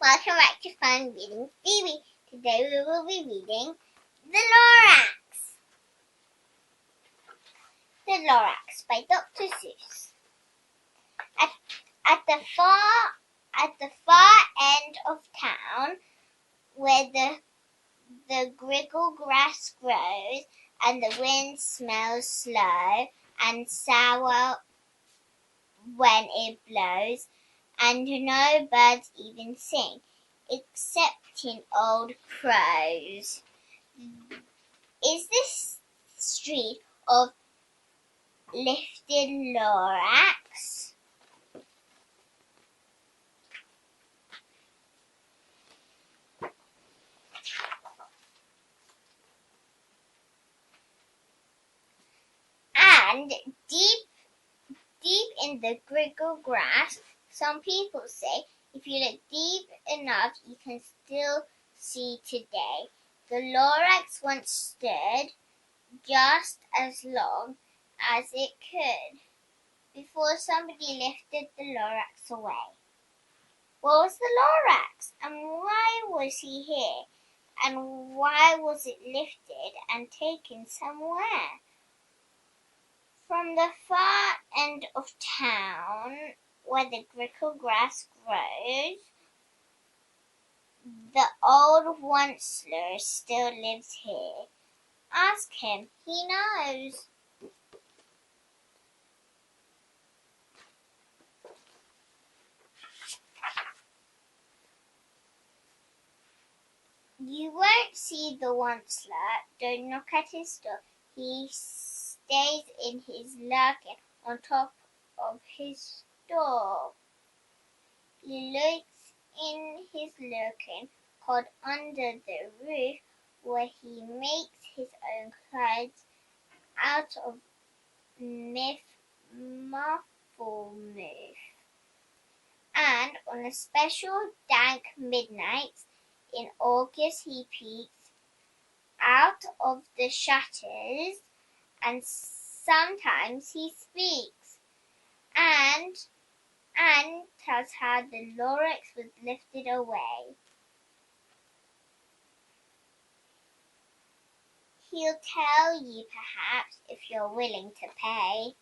Welcome back to Fun Reading Phoebe. Today we will be reading The Lorax. The Lorax by Dr. Seuss. At the far end of town, where the griggle grass grows and the wind smells slow and sour when it blows, and no birds even sing, excepting old crows, is this street of lifted Lorax. And deep in the griggle grass, some people say, if you look deep enough, you can still see today. The Lorax once stood just as long as it could before somebody lifted the Lorax away. What was the Lorax, and why was he here, and why was it lifted and taken somewhere? From the far end of town, where the griggle grass grows, the old Once-ler still lives here. Ask him, he knows. You won't see the Once-ler. Don't knock at his door. He stays in his lurking on top of his door. He lurks in his lurking called under the roof, where he makes his own clothes out of muffle mouth. And on a special dank midnight in August, he peeks out of the shutters, and sometimes he speaks and tells how the Lorax was lifted away. He'll tell you, perhaps, if you're willing to pay.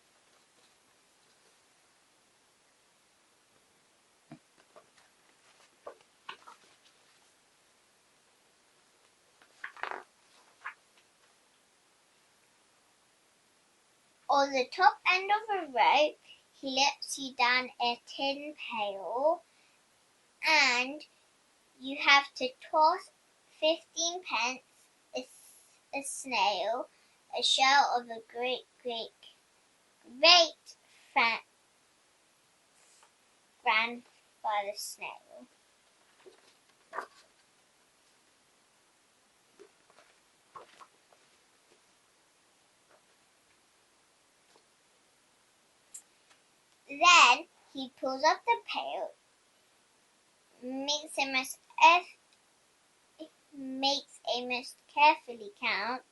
On the top end of a rope, he lets you down a tin pail, and you have to toss 15 pence, a snail, a shell of a great grandfather snail. Then he pulls up the pail, makes a most carefully count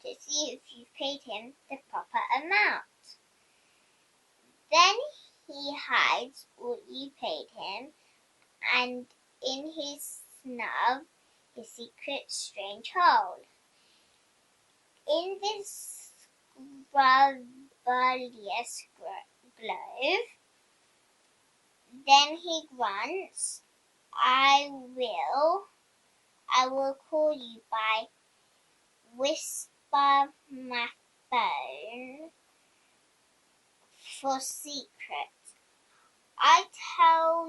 to see if you've paid him the proper amount. Then he hides what you paid him, and in his snub, his secret strange hole. In this scrubulous glove, then he grunts, I will call you by whisper my phone for secrets. I tell,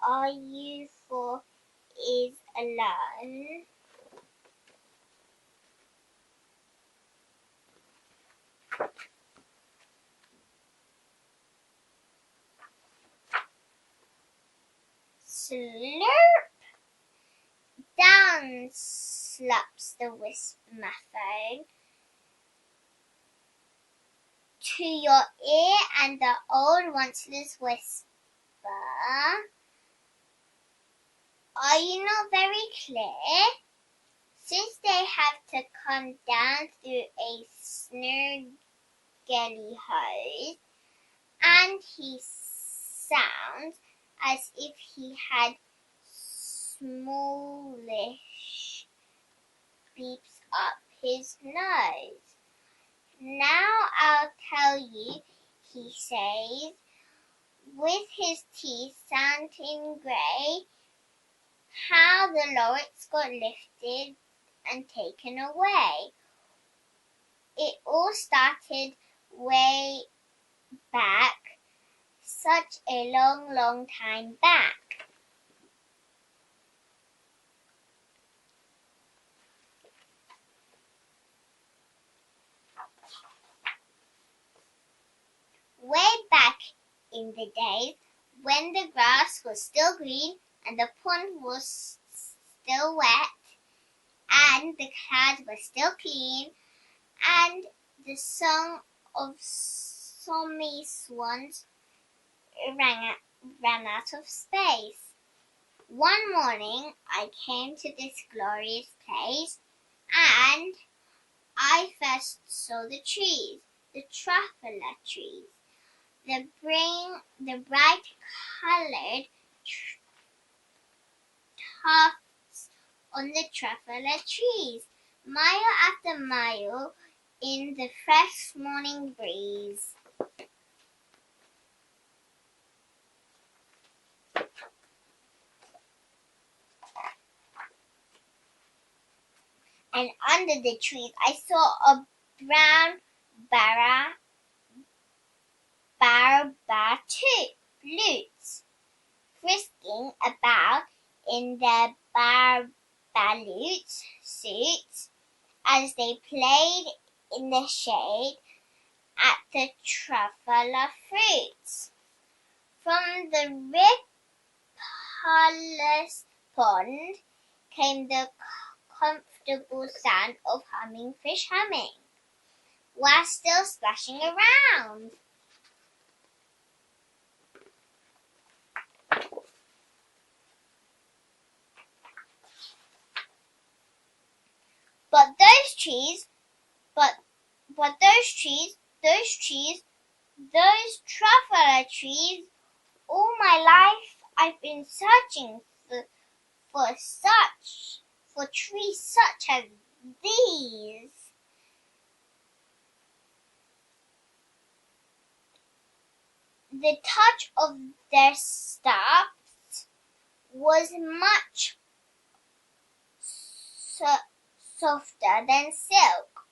are you for is alone? Slurp! Down slaps the whisperphone to your ear, and the old Once-ler's whisper. Are you not very clear? Since they have to come down through a snurgly hose, and he sounds as if he had smallish beeps up his nose. Now I'll tell you, he says, with his teeth sounding grey, how the Lorax got lifted and taken away. It all started way back, such a long, long time back. Way back in the days when the grass was still green and the pond was still wet and the clouds were still clean and the song of Sommy swans ran out of space. One morning I came to this glorious place and I first saw the trees, the truffle trees, the bright coloured tufts on the truffle trees, mile after mile in the fresh morning breeze. And under the trees I saw a brown barbalutes frisking about in their barbalute suits as they played in the shade at the truffle fruits. From the rippler's pond came the comfortable sound of humming fish humming, while still splashing around. But those trees, those truffle trees, all my life I've been searching for trees such as these. The touch of their stalks was much softer than silk,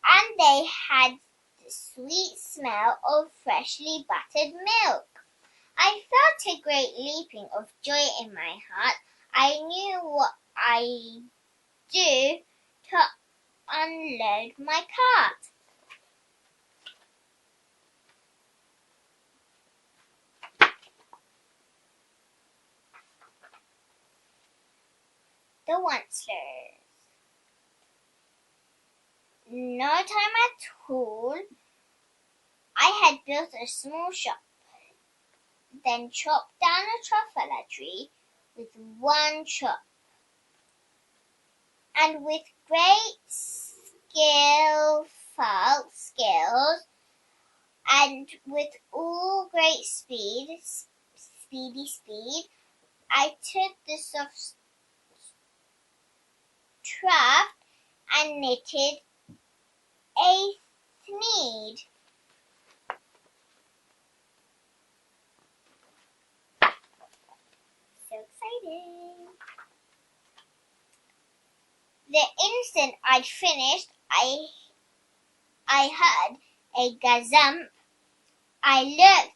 and they had the sweet smell of freshly buttered milk. I felt a great leaping of joy in my heart. I knew what I'd do to unload my cart. The Once-ler. No time at all. I had built a small shop, then chopped down a truffle tree with one chop, and with great skills and with all great speedy speed, I took the soft draft and knitted a thread. So exciting! The instant I'd finished, I heard a gazump. I looked.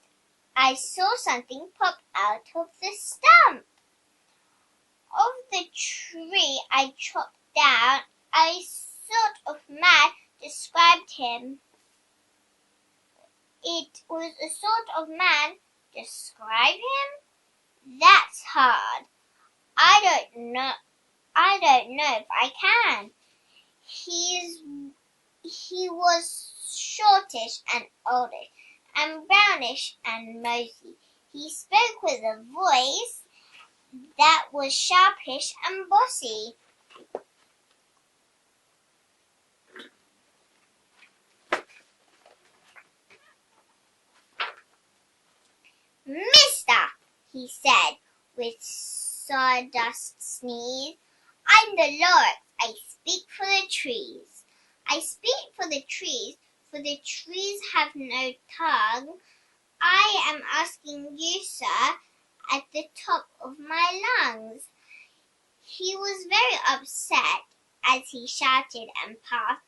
I saw something pop out of the stump of the tree I chopped down. A sort of man described him. It was a sort of man. Describe him? That's hard. I don't know if I can. He was shortish and oldish and brownish and mosey. He spoke with a voice that was sharpish and bossy. he said with sawdust sneeze. I'm the Lorax. I speak for the trees. I speak for the trees, for the trees have no tongue. I am asking you, sir, at the top of my lungs. He was very upset as he shouted and passed.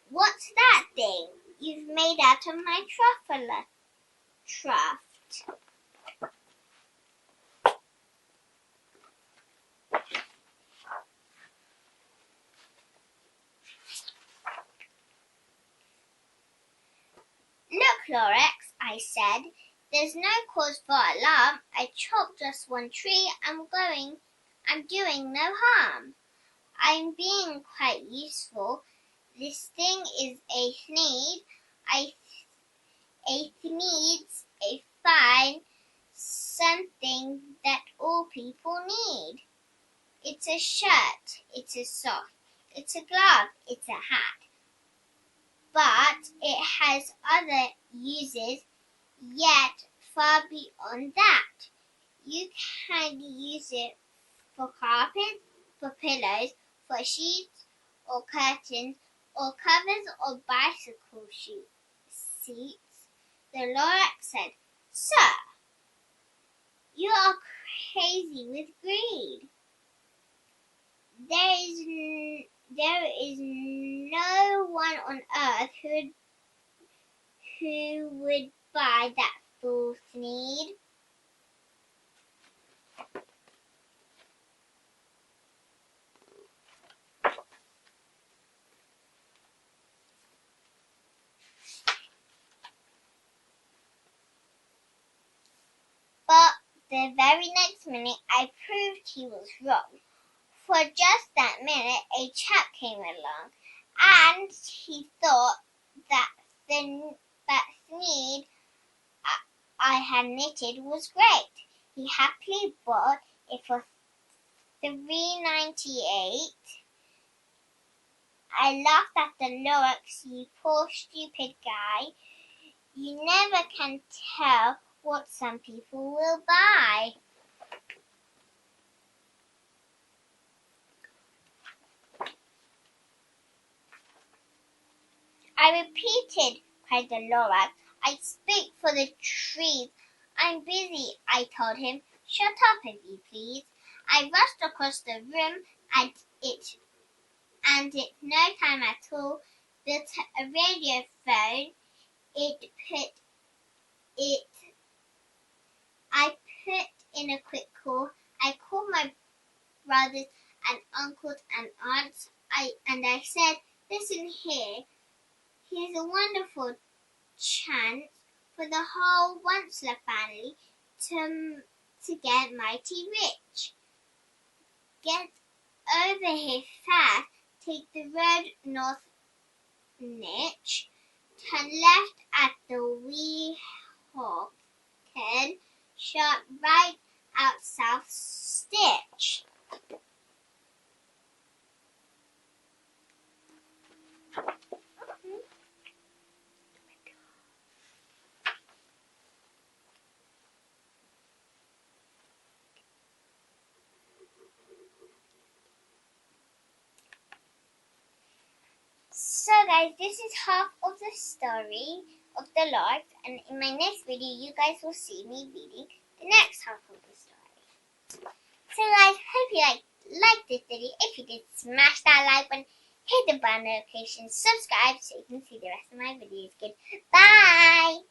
What's that thing you've made out of my tuft? Look, Lorax, I said, there's no cause for alarm. I chopped just one tree. I'm doing no harm. I'm being quite useful. This thing is a thneed. A thneed's a fine something that all people need. It's a shirt, it's a sock, it's a glove, it's a hat. But it has other uses yet far beyond that. You can use it for carpets, for pillows, for sheets or curtains or covers or bicycle seats. The Lorax said, Sir, you are crazy with greed. There is no one on earth who would buy that fool's need. But the very next minute I proved he was wrong. For just that minute a chap came along, and he thought that the thneed I had knitted was great. He happily bought it for $3.98. I laughed at the Lorax, you poor stupid guy. You never can tell what some people will buy. I repeated, cried the Lorax. I speak for the trees. I'm busy, I told him. Shut up, if you please. I rushed across the room and in no time at all built a radio phone. I put in a quick call. I called my brothers and uncles and aunts. I said, listen here. Here's a wonderful chance for the whole Once-ler family to get mighty rich. Get over here fast. Take the road north niche. Turn left at the wee Hawken. Sharp right out south stitch. So guys, this is half of the story of the Lorax, and in my next video you guys will see me reading the next half of the story. So guys, hope you liked this video. If you did, smash that like button, hit the bell notification, subscribe so you can see the rest of my videos. Goodbye!